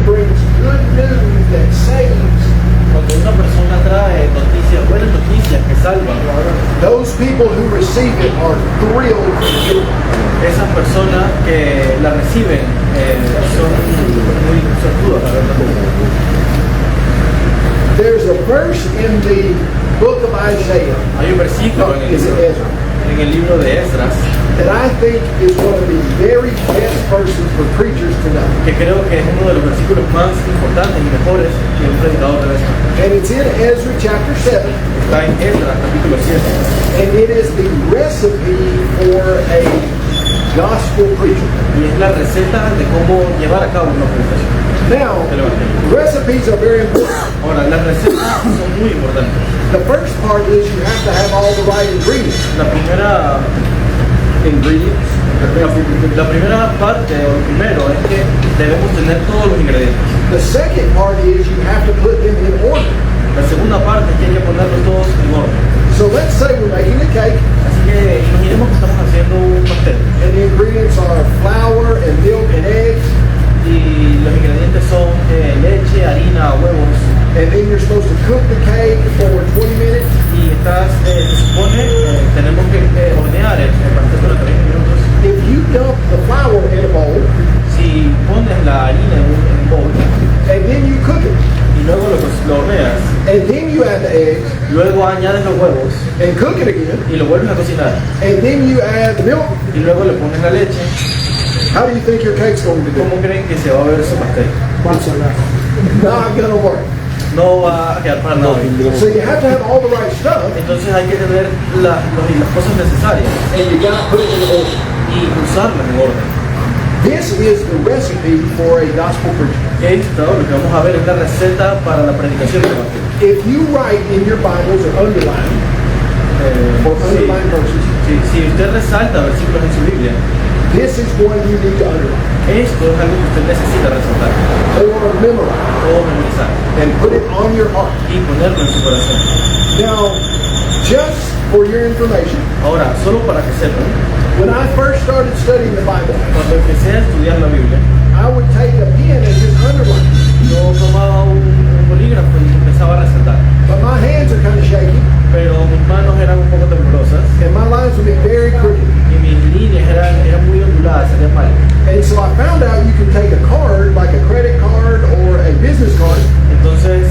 brings good news that saves, Cuando una persona trae noticias, buenas noticias que salvan, those people who receive it are thrilled for joy. esas personas que la reciben son muy sortudas, la verdad. There's a verse in the book of Isaiah, Hay un versículo is it Ezra, en el libro de Esdras that I think is one of the very best verses for preachers to know. que creo que es uno de los versículos más importantes y mejores que un predicador debe saber. And it's in Ezra chapter 7, Está en Esdras capítulo 7 and it is the recipe for a gospel preacher. y es la receta de cómo llevar a cabo una predicación Now, del evangelio. recipes are very important. Ahora, las recetas son muy importantes. The first part is you have to have all the right ingredients. La primera la primera parte o lo primero es que debemos tener todos los ingredientes. The second part is you have to put them in order. La segunda parte es que hay que ponerlos todos en orden. So let's say we're making a cake, Así que imaginemos que estamos haciendo un pastel and the ingredients are flour and milk and eggs, y los ingredientes son leche, harina, huevos and then you're supposed to cook the cake for 20 minutes. y se supone tenemos que hornear el pastel durante 20 minutos. If you dump the flour in a bowl, Si pones la harina en un bowl and then you cook it, y luego lo horneas, and then you add the eggs, luego añades los huevos and cook it again, y lo vuelves a cocinar and then you add the milk, y luego le pones la leche, how do you think your cake's going to do? ¿cómo creen que se va a ver su pastel? Not gonna work. No va a quedar para nada bien. So you have to have all the right stuff, Entonces hay que tener las cosas necesarias and you gotta put it in order. y usarlas en orden. This is the recipe for a gospel preacher. Esto, lo que vamos a ver, es la receta para la predicación del evangelio. If you write in your Bibles or underline or Sí, underline verses, si usted resalta versículos en su Biblia, this is one you need to underline esto es algo que usted necesita resaltar or memorize o memorizar and put it on your heart. y ponerlo en su corazón. Now, just for your information, Ahora, solo para que sepan, when I first started studying the Bible, cuando empecé a estudiar la Biblia, I would take a pen and just underline. yo tomaba un bolígrafo y empezaba a resaltar, But my hands are kind of shaky, pero mis manos eran un poco temblorosas and my lines would be very crooked. y mis líneas eran muy onduladas, salían mal. And so I found out you can take a card, like a credit card or a business card, Entonces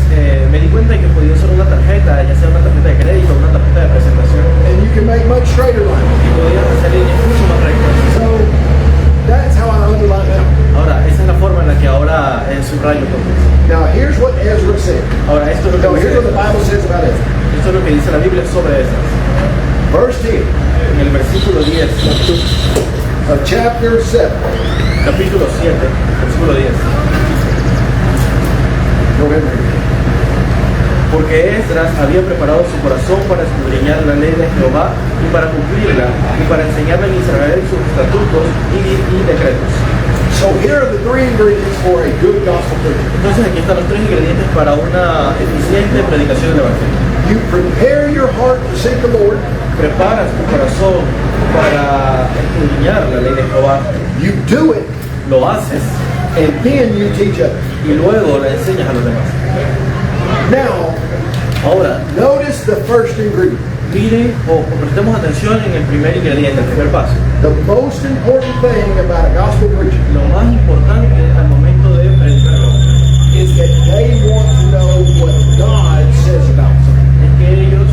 me di cuenta que podía usar una tarjeta, ya sea una tarjeta de crédito o una tarjeta de presentación, and you can make much straighter lines. y podía hacer líneas mucho más rectas. So that's how I underline now. Ahora, esa es la forma en la que ahora subrayo todo. Now here's what Ezra said. Ahora, esto es lo No, que here's what the dice, Bible says about Ezra. esto es lo que dice la Biblia sobre esas. Verse 10 En el versículo 10, of chapter 7. capítulo 7, versículo 10. Go ahead and read it. Porque Esdras había preparado su corazón para escudriñar la ley de Jehová y para cumplirla y para enseñarle a Israel sus estatutos y decretos. So here are the three ingredients for a good gospel preacher. Entonces aquí están los tres ingredientes para una eficiente predicación del Evangelio. You prepare your heart to seek the Lord. Preparas tu corazón para escudriñar la ley de Jehová, You do it, lo haces and then you teach others. y luego le enseñas a los demás. Now, Ahora, notice the first ingredient. miren o prestemos atención en el primer ingrediente, el primer paso. The most important thing about a gospel preacher Lo más importante al momento de predicar el Evangelio is that they want to know what God says about something. es que ellos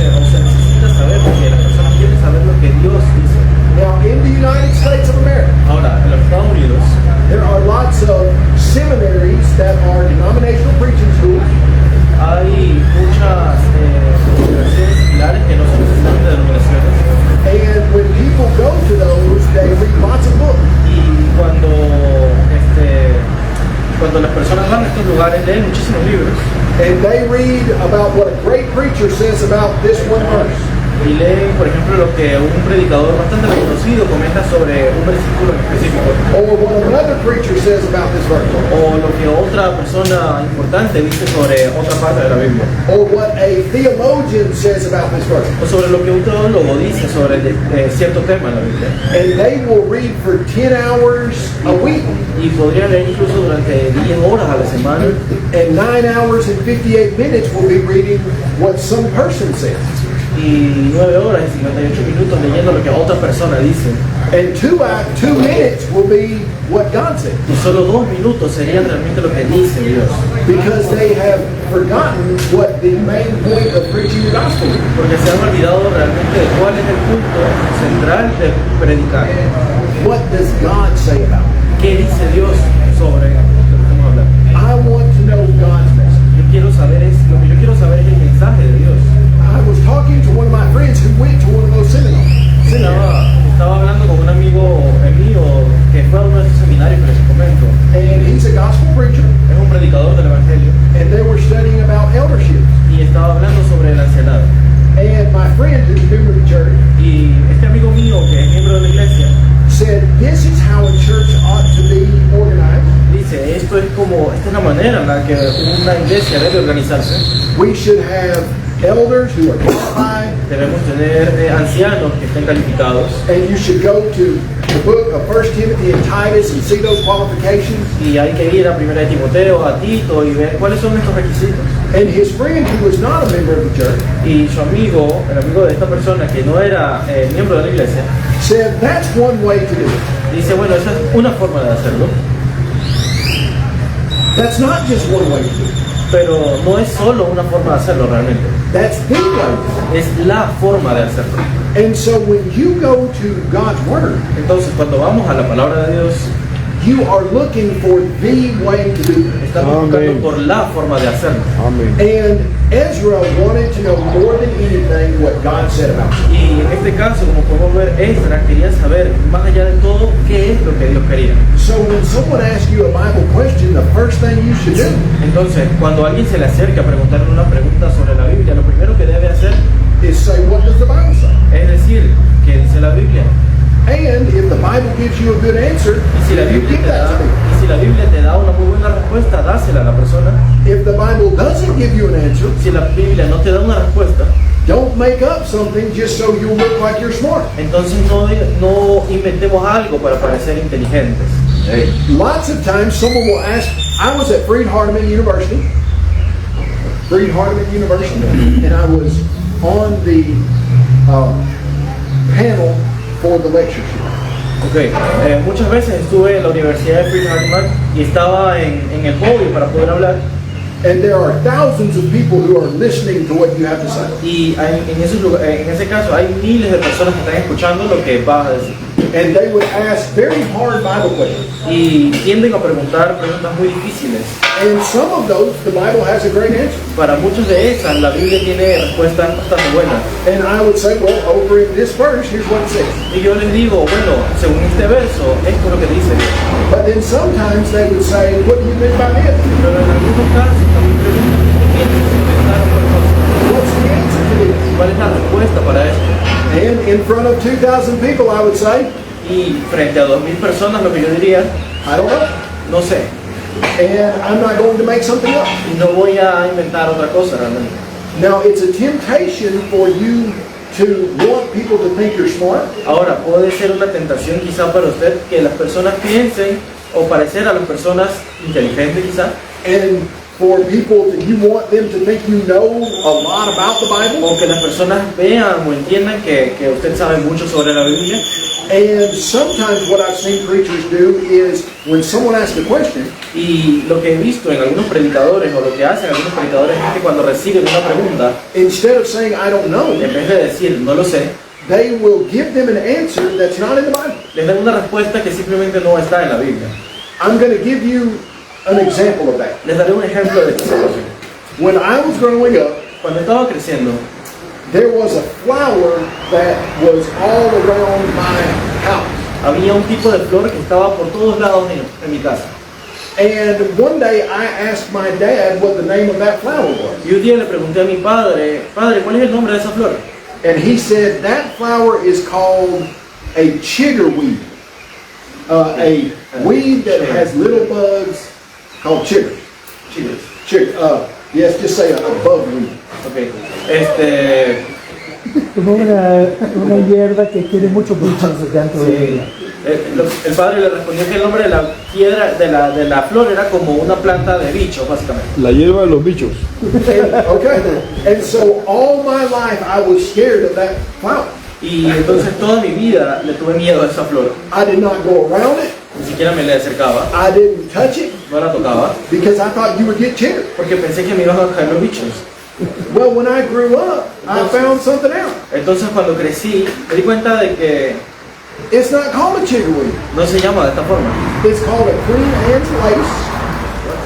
necesitan saber, porque las personas quieren saber lo que Dios dice. Now, in the United States of America, Ahora, en los Estados Unidos there are lots of seminaries that are denominational preaching schools, hay muchas universidades similares que no son necesariamente denominaciones, and when people go to those, they read lots of books. y cuando las personas van a estos lugares leen muchísimos libros And they read about what a great preacher says about this one verse. y leen, por ejemplo, lo que un predicador bastante reconocido comenta sobre un versículo en específico, or what another preacher says about this verse, o lo que otra persona importante dice sobre otra parte de la Biblia, or what a theologian says about this verse. o sobre lo que un teólogo dice sobre cierto tema en la Biblia. And they will read for 10 hours a week Y podría leer incluso durante 10 horas a la semana, and 9 hours and 58 minutes will be reading what some person says. y 9 horas y 58 minutos leyendo lo que otra persona dice. And 2 minutes will be what God said. Y solo 2 minutos serían realmente lo que dice Dios. Because they have forgotten what the main point of preaching the gospel is. Porque se han olvidado realmente de cuál es el punto central de predicar. What does God say about it? ¿Qué dice Dios sobre lo que estamos hablando? I want to know God's message. Lo que yo quiero saber es el mensaje de Dios. I was talking to one of my friends who went to one of those seminars. Estaba hablando con un amigo mío que fue a uno de estos seminarios que les comento. And he's a gospel preacher. Es un predicador del evangelio And they were studying about eldership. y estaba hablando sobre el ancianado. And my friend, who's a member of the church, Y este amigo mío que es miembro de la iglesia said, this is how a church ought to be organized. dice, esta es la manera en la que una iglesia debe organizarse. We should have elders who are qualified, Debemos tener ancianos que estén calificados and you should go to the book of 1 Timothy and Titus and see those qualifications. y hay que ir a 1 de Timoteo, a Tito y ver cuáles son estos requisitos. And his friend, who was not a member of the church, Y su amigo, el amigo de esta persona que no era miembro de la iglesia, said that's one way to do it. dice, bueno, esa es una forma de hacerlo, That's not just one way to do it. pero no es solo una forma de hacerlo realmente, That's the way. es la forma de hacerlo. And so when you go to God's Word, Entonces, cuando vamos a la palabra de Dios, you are looking for the way to do it. estamos buscando por la forma de hacerlo. And Ezra wanted to know more than anything what God said about it. Y en este caso, como podemos ver, Esdras quería saber, más allá de todo, qué es lo que Dios quería. So when someone asks you a Bible question, the first thing you should do Entonces, cuando alguien se le acerca a preguntarle una pregunta sobre la Biblia, lo primero que debe hacer is say, what does the Bible say? es decir, ¿qué dice la Biblia? And if the Bible gives you a good answer, Y si la you Biblia give te that da, to me. y si la Biblia te da una muy buena respuesta, dásela a la persona. If the Bible doesn't give you an answer, Si la Biblia no te da una respuesta, don't make up something just so you'll look like you're smart. entonces no inventemos algo para parecer inteligentes. Lots of times someone will ask, I was at Freed-Hardeman University, and I was on the panel for the lectureship. Okay. Muchas veces estuve en la Universidad de Freed-Hardeman y estaba en el podio para poder hablar. And there are thousands of people who are listening to what you have to say. Y en ese caso hay miles de personas que están escuchando lo que vas a decir. And they would ask very hard Bible questions. Y tienden a preguntar preguntas muy difíciles. And some of those, the Bible has a great answer. Para muchas de esas, la Biblia tiene respuestas bastante buenas. And I would say, well, over in this verse, here's what it says. Y yo les digo, bueno, según este verso, esto es lo que dice. But then sometimes they would say, what do you mean by this? Pero en algunos casos también preguntan, ¿qué piensas inventaron por cosas? What's the answer to this? ¿Cuál es la respuesta para esto? And in front of 2,000 people, I would say, Y frente a 2.000 personas, lo que yo diría, I don't know. no sé. And I'm not going to make something up. Y no voy a inventar otra cosa realmente. Now, it's a temptation for you to want people to think you're smart. Ahora, puede ser una tentación quizá para usted que las personas piensen o parecer a las personas inteligentes quizá, And for people that you want them to think you know a lot about the Bible. o que las personas vean o entiendan que usted sabe mucho sobre la Biblia. And sometimes what I've seen preachers do is when someone asks a question, Y lo que he visto en algunos predicadores o lo que hacen algunos predicadores es que cuando reciben una pregunta, instead of saying I don't know, en vez de decir no lo sé, they will give them an answer that's not in the Bible. les dan una respuesta que simplemente no está en la Biblia. I'm going to give you an example of that. Les daré un ejemplo de esta situación. When I was growing up, Cuando estaba creciendo, there was a flower that was all around my house. había un tipo de flor que estaba por todos lados en mi casa. And one day I asked my dad what the name of that flower was. Y un día le pregunté a mi padre, padre, ¿cuál es el nombre de esa flor? And he said that flower is called a chiggerweed, a weed that has little bugs called chigger. Chicos. Chigger. Yes, just say a bugweed. Ok. Como una hierba que tiene muchos bichos dentro de ella. El padre le respondió que el nombre de la piedra, de la flor, era como una planta de bicho, básicamente. La hierba de los bichos. Okay. And so all my life I was scared of that flower. Y entonces toda mi vida le tuve miedo a esa flor. I did not go around it. Ni siquiera me le acercaba, I didn't touch it no la tocaba, because I thought you would get chigger. porque pensé que me iban a caer los bichos. Well, when I grew up, I found something else. Entonces cuando crecí, me di cuenta de que It's not called a chiggerweed. no se llama de esta forma. It's called a Queen Anne's lace.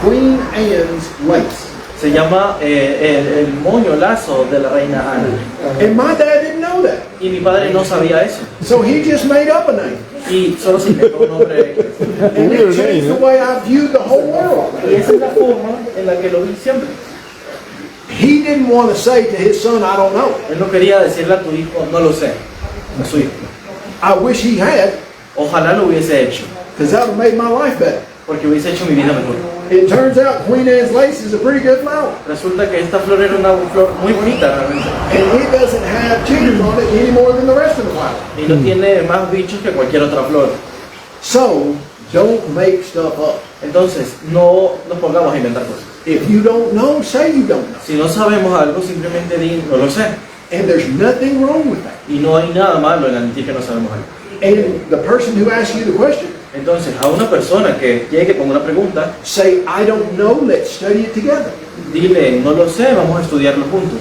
Queen Anne's lace. Se llama el moño lazo de la reina Ana. And my dad didn't know that. Y mi padre no sabía eso. So he just made up a name. Y solo se inventó un nombre. And it changed the way I viewed the whole world. Y esa es la forma en la que lo vi siempre. He didn't want to say to his son, I don't know. Él no quería decirle a tu hijo, no lo sé, a su hijo. I wish he had, Ojalá lo hubiese hecho, because that would have made my life better. porque hubiese hecho mi vida mejor. It turns out Queen Anne's lace is a pretty good flower. Resulta que esta flor era una flor muy bonita realmente. And it doesn't have chiggers on it any more than the rest of the flower. Y no tiene más bichos que cualquier otra flor. So, don't make stuff up. Entonces, no nos pongamos a inventar cosas. If you don't know, say you don't know. Si no sabemos algo, simplemente di, no lo sé. And there's nothing wrong with that. Y no hay nada malo en admitir que no sabemos algo. And the person who asks you the question, Entonces, a una persona que llegue con una pregunta, say, I don't know, let's study it together. dile, no lo sé, vamos a estudiarlo juntos.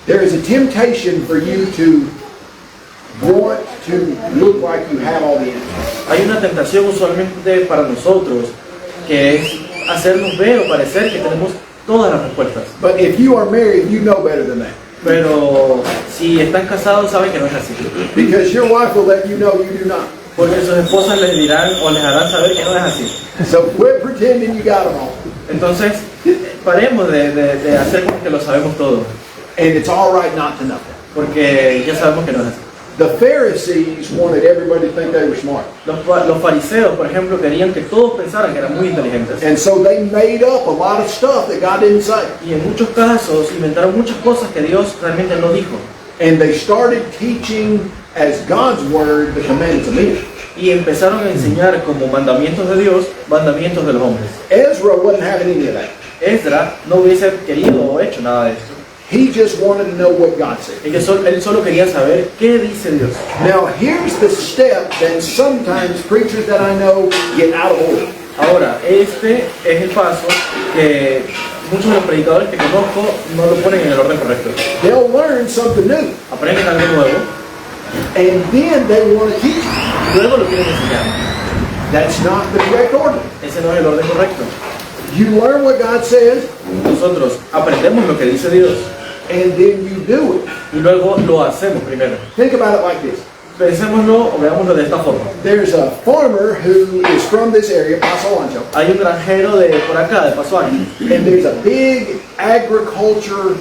There is a temptation for you to want to look like you have all the answers. Hay una tentación usualmente para nosotros que es hacernos ver o parecer que tenemos todas las respuestas. But if you are married, you know better than that. Pero si están casados saben que no es así. Because your wife will let you know you do not. Porque sus esposas les dirán o les harán saber que no es así. So quit pretending you got them all. Entonces, paremos de hacer como que lo sabemos todo. And it's all right not to know. Porque ya sabemos que no es así. The Pharisees wanted everybody to think they were smart. Los fariseos, por ejemplo, querían que todos pensaran que eran muy inteligentes. And so they made up a lot of stuff that God didn't say. Y en muchos casos inventaron muchas cosas que Dios realmente no dijo. And they started teaching as God's word the commandments of men. Y empezaron a enseñar como mandamientos de Dios, mandamientos de los hombres. Ezra wasn't having any of that. Esdras no hubiese querido o hecho nada de esto. He just wanted to know what God said. Él solo quería saber qué dice Dios. Now here's the step that sometimes preachers that I know get out of order. Ahora, este es el paso que muchos de los predicadores que conozco no lo ponen en el orden correcto. They'll learn something new, Aprenden algo nuevo, and then they want to teach it. luego lo quieren enseñar. That's not the correct order. Ese no es el orden correcto. You learn what God says, Nosotros aprendemos lo que dice Dios and then you do it. y luego lo hacemos primero. Think about it like this. Pensémoslo o veámoslo de esta forma. There's a farmer who is from this area, Paso Ancho, Hay un granjero de por acá, de Paso Ancho, and there's a big agriculture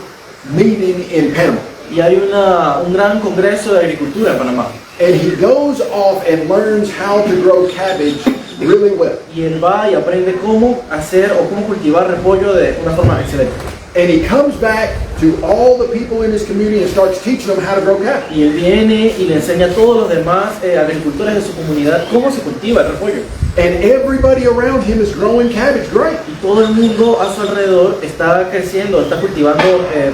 meeting in Panama. y hay un gran congreso de agricultura en Panamá. And he goes off and learns how to grow cabbage really well. Y él va y aprende cómo hacer o cómo cultivar repollo de una forma excelente. And he comes back to all the people in his community and starts teaching them how to grow cabbage. Y él viene y le enseña a todos los demás agricultores de su comunidad cómo se cultiva el repollo. And everybody around him is growing cabbage great. Y todo el mundo a su alrededor está creciendo, está cultivando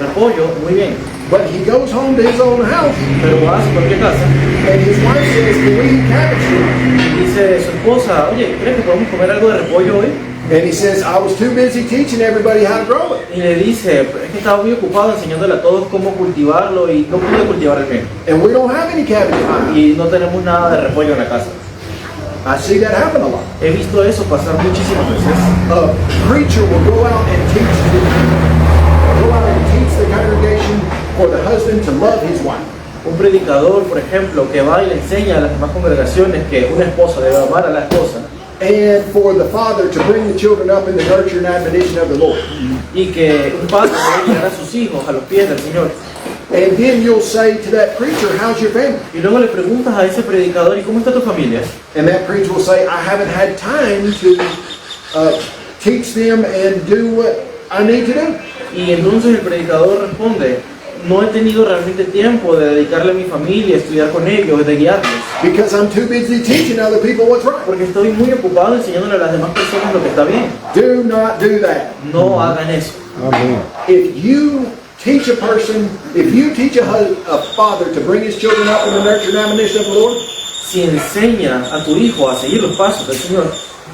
repollo muy bien. But he goes home to his own house Pero va a su propia casa and his wife says, "Can we eat cabbage tonight?" y dice su esposa, oye, ¿crees que podemos comer algo de repollo hoy? And he says, "I was too busy teaching everybody how to grow it." Y le dice, es que estaba muy ocupado enseñándole a todos cómo cultivarlo y no pude cultivar el bien. And we don't have any cabbage in my house. Y no tenemos nada de repollo en la casa. I see that happen a lot. He visto eso pasar muchísimas veces. A preacher will go out and teach the congregation for the husband to love his wife. Un predicador, por ejemplo, que va y le enseña a las demás congregaciones que una esposa debe amar a la esposa And for the father to bring the children up in the nurture and admonition of the Lord. y que un padre debe guiar a sus hijos a los pies del Señor. And then you'll say to that preacher, how's your family? Y luego le preguntas a ese predicador, ¿y cómo está tu familia? And that preacher will say, I haven't had time to teach them and do what I need to do. Y entonces el predicador responde, no he tenido realmente tiempo de dedicarle a mi familia, estudiar con ellos, de guiarlos, Because I'm too busy teaching other people what's right. porque estoy muy ocupado enseñándole a las demás personas lo que está bien. Do not do that. No hagan eso. If you teach a person, if you teach a father to bring his children up in the nurture and admonition of the Lord, Si enseña a tu hijo a seguir los pasos del Señor,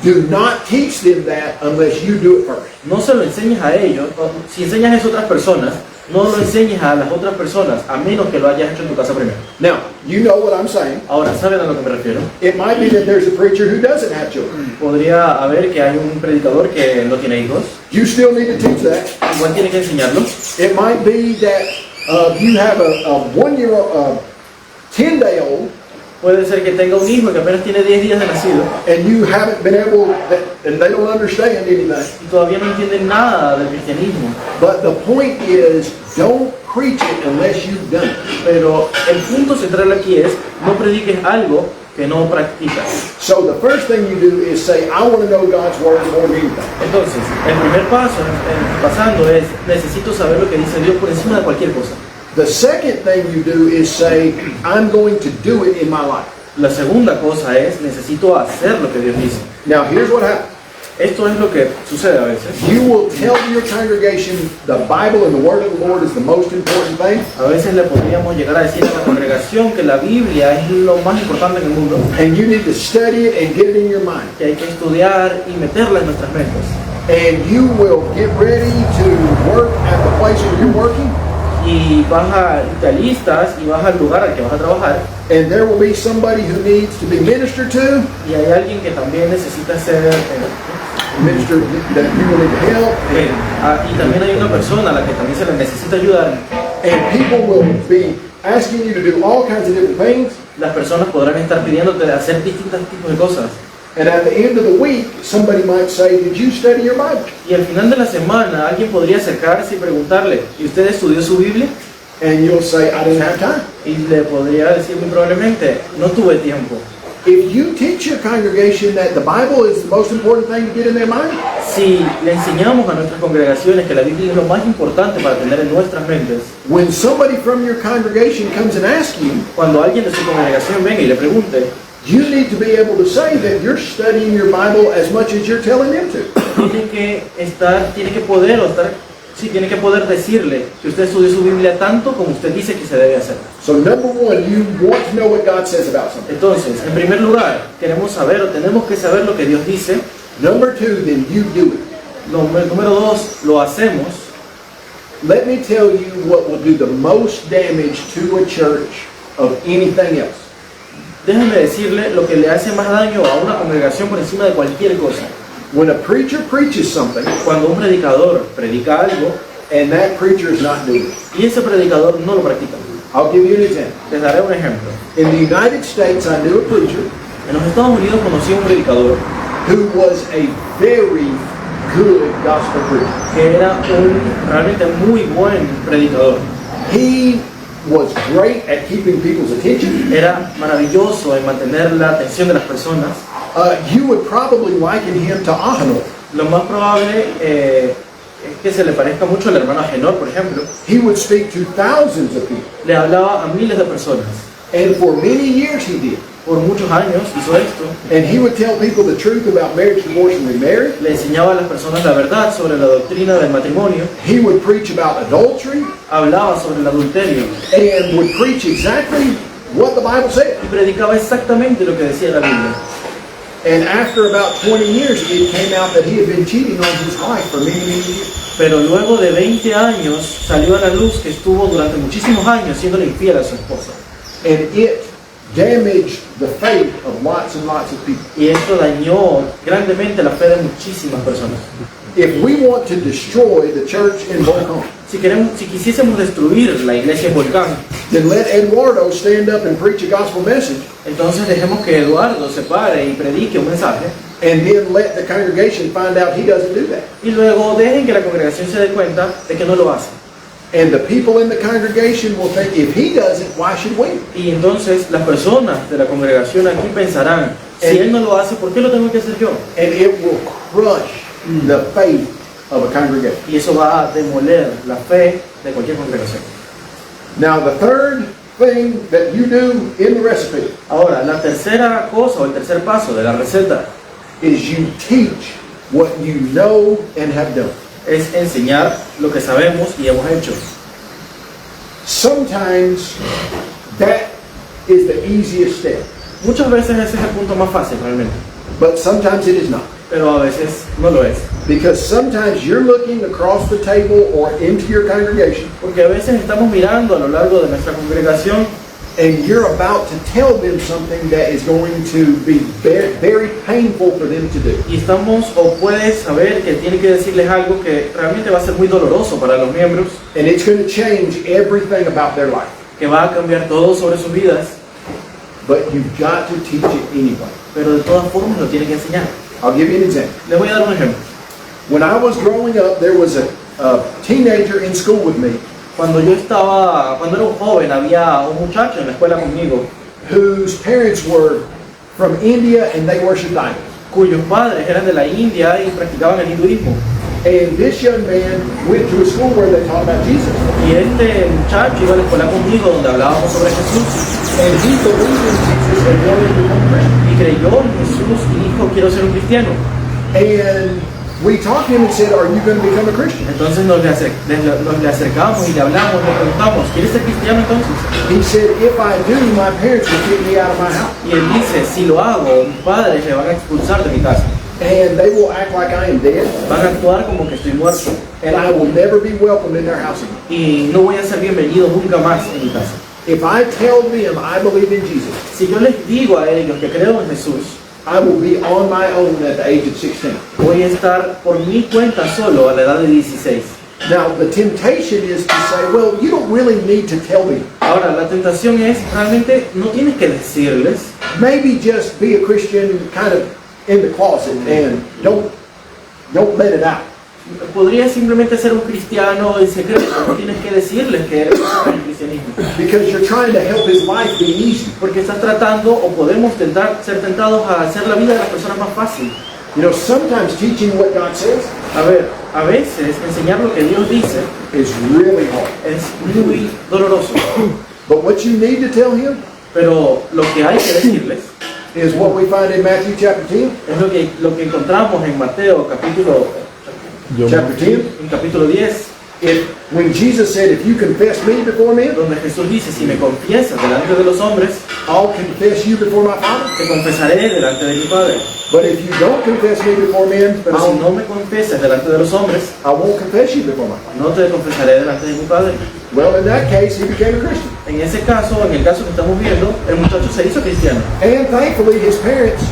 do not teach them that unless you do it first. no se lo enseñes a ellos. Si enseñas eso a otras personas, no lo enseñes a las otras personas, a menos que lo hayas hecho en tu casa primero. Now, you know what I'm saying. Ahora, ¿saben a lo que me refiero? It might be that there's a preacher who doesn't have children. Podría haber que hay un predicador que no tiene hijos, You still need to teach that. igual tiene que enseñarlo. It might be that you have a 1-year-old, 10-day-old, Puede ser que tenga un hijo que apenas tiene 10 días de nacido and you haven't been able, and they don't understand anything. y todavía no entiende nada del cristianismo. But the point is, don't preach it unless you've done it. Pero el punto central aquí es, no prediques algo que no practicas. So the first thing you do is say, I want to know God's word more than anything. Entonces, el primer paso pasando es, necesito saber lo que dice Dios por encima de cualquier cosa. The second thing you do is say, I'm going to do it in my life. La segunda cosa es, necesito hacer lo que Dios dice. Now here's what happens. Esto es lo que sucede a veces. You will tell your congregation the Bible and the word of the Lord is the most important thing. A veces le podríamos llegar a decir a la congregación que la Biblia es lo más importante en el mundo, And you need to study it and get it in your mind. que hay que estudiar y meterla en nuestras mentes. And you will get ready to work at the place where you're working. Y te alistas y vas al lugar al que vas a trabajar, And there will be somebody who needs to be ministered to, y hay alguien que también necesita ser ministered that you will need to help. y también hay una persona a la que también se le necesita ayudar. And people will be asking you to do all kinds of different things. Las personas podrán estar pidiéndote de hacer distintos tipos de cosas, And at the end of the week, somebody might say, did you study your Bible? y al final de la semana alguien podría acercarse y preguntarle, ¿y usted estudió su Biblia? And you'll say, I didn't have time. Y le podría decir muy probablemente, no tuve tiempo. If you teach your congregation that the Bible is the most important thing to get in their mind, Si le enseñamos a nuestras congregaciones que la Biblia es lo más importante para tener en nuestras mentes, when somebody from your congregation comes and asks you, cuando alguien de su congregación venga y le pregunte, you need to be able to say that you're studying your Bible as much as you're telling them to. tiene que poder decirle que usted estudió su Biblia tanto como usted dice que se debe hacer. So number one, you want to know what God says about something. Entonces, en primer lugar, queremos saber o tenemos que saber lo que Dios dice. Number two, then you do it. Número dos, lo hacemos. Let me tell you what will do the most damage to a church of anything else. Déjeme decirle lo que le hace más daño a una congregación por encima de cualquier cosa. When a preacher preaches something Cuando un predicador predica algo and that preacher is not doing it. y ese predicador no lo practica. I'll give you an example. Les daré un ejemplo. In the United States, I knew a preacher En los Estados Unidos conocí a un predicador who was a very good gospel preacher. que era un realmente muy buen predicador. He was great at keeping people's attention. Era maravilloso en mantener la atención de las personas. You would probably liken him to Ahanor. Lo más probable es que se le parezca mucho al hermano Agenor, por ejemplo. He would speak to thousands of people. Le hablaba a miles de personas. And for many years he did. Por muchos años hizo esto. And he would tell people the truth about marriage, divorce, and remarriage. Le enseñaba a las personas la verdad sobre la doctrina del matrimonio. He would preach about adultery Hablaba sobre el adulterio. and would preach exactly what the Bible said. Y predicaba exactamente lo que decía la Biblia. And after about 20 years, it came out that he had been cheating on his wife for many, many years. Pero luego de 20 años salió a la luz que estuvo durante muchísimos años siendo infiel a su esposa. And it damaged the faith of lots and lots of people. Y esto dañó grandemente la fe de muchísimas personas. If we want to destroy the church in Volcom, Si quisiésemos destruir la iglesia en Volcán, then let Eduardo stand up and preach a gospel message, entonces dejemos que Eduardo se pare y predique un mensaje. and then let the congregation find out he doesn't do that. Y luego dejen que la congregación se dé cuenta de que no lo hace. And the people in the congregation will think, if he does it, why should we? Y entonces las personas de la congregación aquí pensarán, si él no lo hace, ¿por qué lo tengo que hacer yo? And it will crush the faith of a congregation. Y eso va a demoler la fe de cualquier congregación. Now, the third thing that you do in the recipe Ahora, la tercera cosa o el tercer paso de la receta is you teach what you know and have done. es enseñar lo que sabemos y hemos hecho. Sometimes that is the easiest step, Muchas veces ese es el punto más fácil realmente, but sometimes it is not. pero a veces no lo es. Because sometimes you're looking across the table or into your congregation Porque a veces estamos mirando a lo largo de nuestra congregación and you're about to tell them something that is going to be very, very painful for them to do. y estamos o puedes saber que tiene que decirles algo que realmente va a ser muy doloroso para los miembros, And it's going to change everything about their life. que va a cambiar todo sobre sus vidas, But you've got to teach it anyway. pero de todas formas lo tiene que enseñar. I'll give you an example. Les voy a dar un ejemplo. When I was growing up, there was a teenager in school with me Cuando era un joven, había un muchacho en la escuela conmigo whose parents were from India and they worshiped idols. cuyos padres eran de la India y practicaban el hinduismo. And this young man went to a school where they taught about Jesus. Y este muchacho iba a la escuela conmigo donde hablábamos sobre Jesús And he believed in Jesus and wanted to become a Christian. y creyó en Jesús y dijo, quiero ser un cristiano. And we talked to him and said, are you going to become a Christian? Entonces nos le acercamos y le hablamos, le preguntamos, ¿quieres ser cristiano entonces? He said, if I do, my parents will kick me out of my house. Y él dice, si lo hago, mis padres me van a expulsar de mi casa. And they will act like I am dead. Van a actuar como que estoy muerto. And I will never be welcome in their house again. Y no voy a ser bienvenido nunca más en mi casa. If I tell them I believe in Jesus, Si yo les digo a ellos que creo en Jesús, I will be on my own at the age of 16. voy a estar por mi cuenta solo a la edad de 16. Now, the temptation is to say, well, you don't really need to tell me. Ahora, la tentación es, realmente no tienes que decirles, Maybe just be a Christian kind of in the closet and don't let it out. podrías simplemente ser un cristiano en secreto, no tienes que decirles que eres el cristianismo. Because you're trying to help his life be easy. Porque estás tratando, o podemos ser tentados a hacer la vida de las personas más fácil. You know, sometimes teaching what God says A ver, a veces enseñar lo que Dios dice is really hard. es muy doloroso. But what you need to tell him Pero lo que hay que decirles is what we find in Matthew chapter 10. es lo que encontramos en Mateo Chapter 10. en capítulo 10, When Jesus said, if you confess me before men, donde Jesús dice, si me confiesas delante de los hombres, I'll confess you before my Father. te confesaré delante de mi Padre. But if you don't confess me before men, Pero si no me confesas delante de los hombres, I won't confess you before my Father. no te confesaré delante de mi Padre. Well, in that case, he became a Christian. En ese caso, en el caso que estamos viendo, el muchacho se hizo cristiano. And thankfully, his parents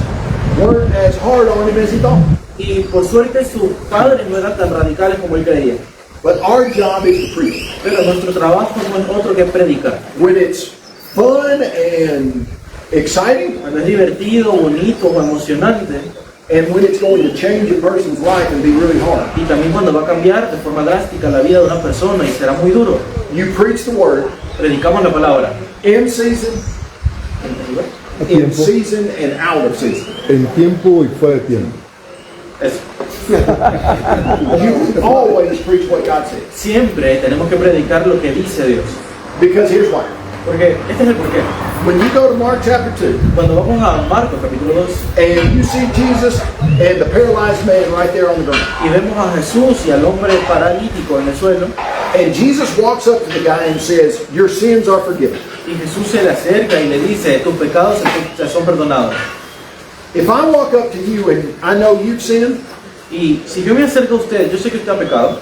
weren't as hard on him as he thought. Y por suerte sus padres no eran tan radicales como él creía. But our job is to preach. Pero nuestro trabajo no es otro que predicar. When it's fun and exciting, Cuando es divertido, bonito o emocionante, and when it's going to change a person's life and be really hard, y también cuando va a cambiar de forma drástica la vida de una persona y será muy duro, you preach the word predicamos la palabra. in season, A in tiempo, season, and out of season. en tiempo y fuera de tiempo. Eso. You always preach what God says. Siempre tenemos que predicar lo que dice Dios. Because here's why. Porque este es el porqué. When you go to Mark chapter 2, Cuando vamos a Marcos capítulo 2 and you see Jesus and the paralyzed man right there on the ground, y vemos a Jesús y al hombre paralítico en el suelo, and Jesus walks up to the guy and says, your sins are forgiven. y Jesús se le acerca y le dice, tus pecados se son perdonados. If I walk up to you and I know you've sinned, Y si yo me acerco a usted, yo sé que usted ha pecado,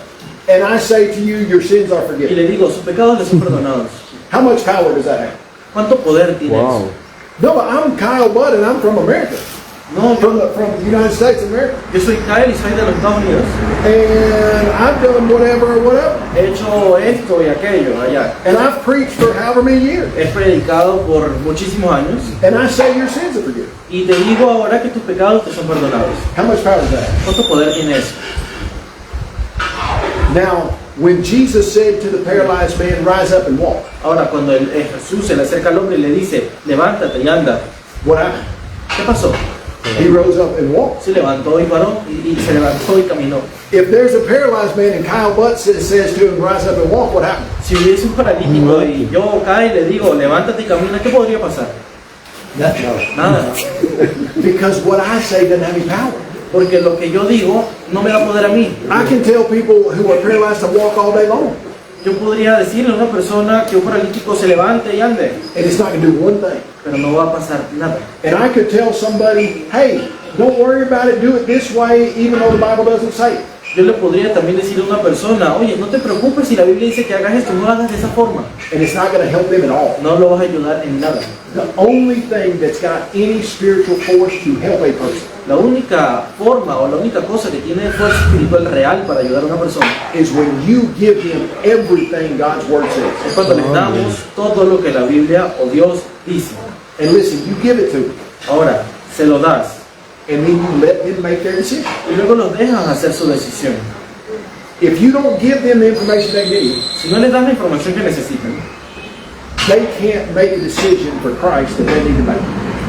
and I say to you, your sins are y forgiven, le digo, sus pecados le son perdonados, how much power does that have? ¿cuánto poder tiene eso? No, but I'm Kyle Budd and I'm from America, No, from the United States of America, yo soy Kyle y soy de los Estados Unidos. and I've done whatever, He hecho esto y aquello allá. and I've preached for however many years, He predicado por muchísimos años and I say your sins are forgiven. y te digo ahora que tus pecados te son perdonados. How much power does that have? ¿Cuánto poder tiene eso? Now, when Jesus said to the paralyzed man, rise up and walk, Ahora, cuando Jesús se le acerca al hombre y le dice, levántate y anda, what happened? ¿qué pasó? He rose up and walked. Se levantó y paró, y se levantó y caminó. If there's a paralyzed man and Kyle Butts says to him, rise up and walk, what happened? Si hubiese un paralítico y yo cae y le digo, levántate y camina, ¿qué podría pasar? Nada. Because what I say doesn't have any power. Porque lo que yo digo no me da poder a mí. I can tell people who are paralyzed to walk all day long, Yo podría decirle a una persona que un paralítico se levante y ande, and it's not going to do one thing. pero no va a pasar nada. And I could tell somebody, hey, don't worry about it, do it this way, even though the Bible doesn't say it. Yo le podría también decir a una persona, oye, no te preocupes si la Biblia dice que hagas esto, no lo hagas de esa forma. And it's not going to help them at all. No lo vas a ayudar en nada. The only thing that's got any spiritual force to help a person La única forma o la única cosa que tiene fuerza espiritual real para ayudar a una persona is when you give them everything God's Word es says. cuando les damos todo lo que la Biblia o Dios dice. And listen, you give it to them, Ahora, se lo das and then you let them make their decision. y luego los dejas hacer su decisión. If you don't give them the information they need, Si no les das la información que necesitan, they can't make a decision for Christ that they need to make.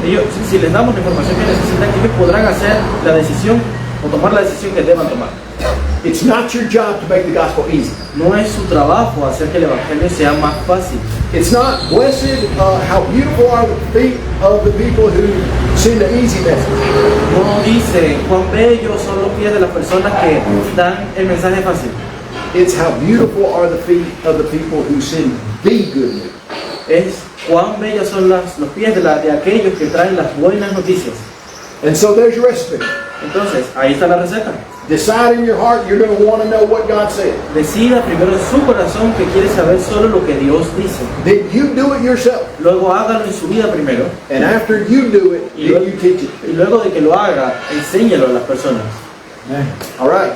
ellos, si les damos la información que necesitan, ellos podrán hacer la decisión o tomar la decisión que deban tomar. It's not your job to make the gospel easy. No es su trabajo hacer que el evangelio sea más fácil. It's not blessed, how beautiful are the feet of the people who send the easy message. No dice cuán bellos son los pies de las personas que dan el mensaje fácil. It's how beautiful are the feet of the people who send the good news. Es cuán bellos son los pies de aquellos que traen las buenas noticias. And so there's your recipe. Entonces, ahí está la receta. Decide in your heart you're going to want to know what God said. Decida primero en su corazón que quiere saber solo lo que Dios dice. Then you do it yourself. Luego hágalo en su vida primero. And after you do it, Y then luego, you teach it. y luego de que lo haga, enséñalo a las personas. All right.